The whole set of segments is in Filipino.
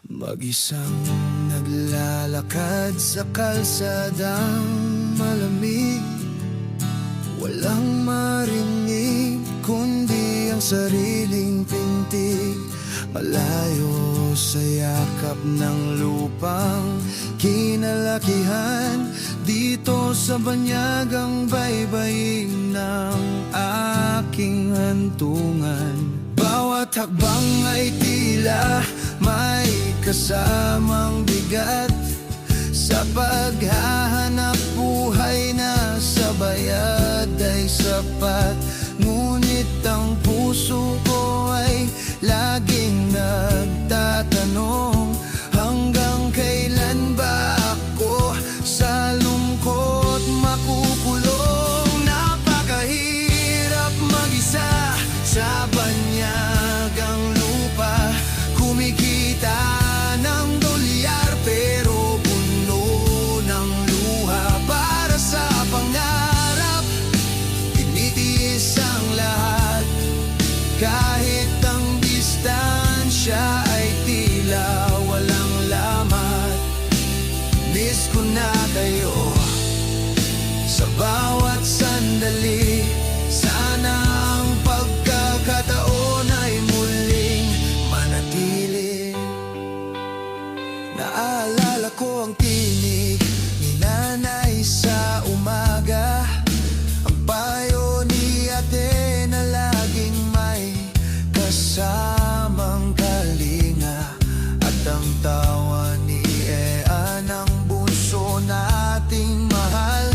Mag-isang naglalakad sa kalsadang malamig, walang marinig kundi ang sariling pintig. Malayo sa yakap ng lupang kinalakihan, dito sa banyagang baybayin ng aking hantungan. Bawat hakbang ay tila may kasamang bigat, sa paghahanap buhay na sa bayad ay sapat. Ngunit ang puso ko ay laging nagtatanong, hanggang kailan ba ako sa lungkot makukulong? Napakahirap mag-isa sa banyagang lupa, kumikita ng dolyar pero puno ng luha. Para sa pangarap, tinitiis ang lahat, kahit ang distansya ay tila walang lamat. Miss ko na kayo sa bawat sandali. Sana ang pagkakataon ay muling manatili. Naalala ko ang tinig ni nanay sa umaga, ang payo ni ate na laging may kasamang kalinga, at ang tawa ni Ea ng bunso nating mahal.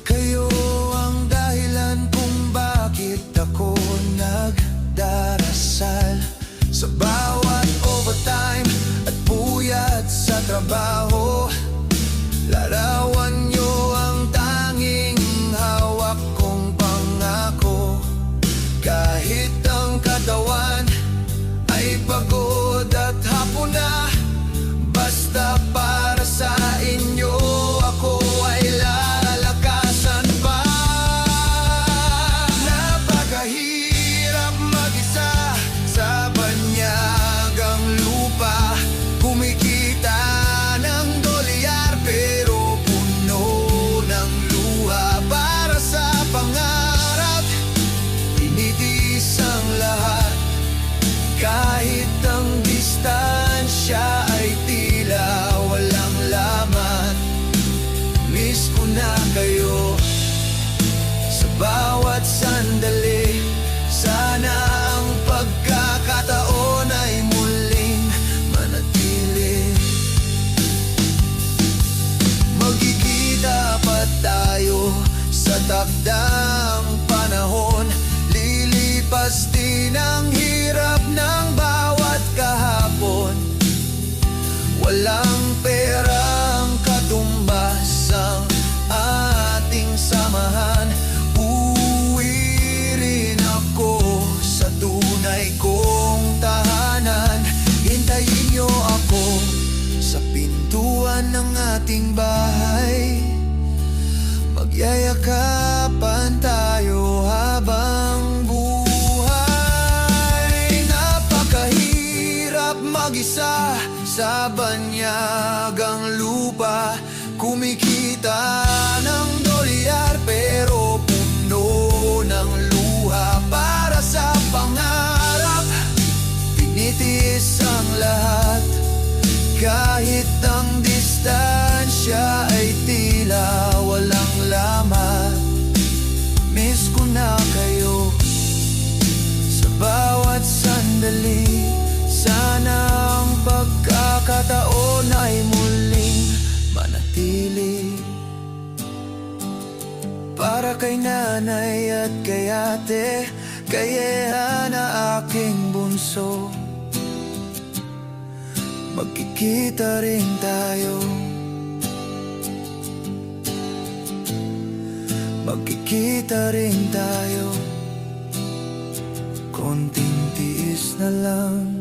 Kayo ang dahilan kung bakit ako nagdarasal. Sa bawat overtime at puyat sa trabaho, larawan nyo ang tanging hawak kong pangako. Kahit ang katawan ay pagod at hapon na, basta para sa inyo ako ay lalakasan pa. Napakahirap mag-isa sa banyagang lupa, kumikita ng dolyar pero puno ng luha. Para sa pangarap, tinitiis ang lahat, kahit ang distansya ay tila walang laman. Miss ko na kayo sa bawat sandali. Sana ang pagkakataon ay muling manatili. Magkikita pa tayo sa takdang panahon, lilipas din ang hirap ng bawat kahapon. Walang perang katumbas ang ating samahan. Uuwi rin ako sa tunay kong tahanan. Hintayin niyo ako sa pintuan ng ating bahay, magyayakapan tayo habang buhay. Napakahirap mag-isa sa banyagang lupa, kumikita ng dolyar pero puno ng luha. Para sa pangarap, tinitiis ang lahat, kahit ang distansya ay tila walang lamat. Miss ko na kayo sa bawat sandali. Sana ang pagkakataon ay muling manatili. Para kay nanay at kay ate, kay Ea na aking bunso, magkikita rin tayo, magkikita rin tayo. Konting tiis na lang.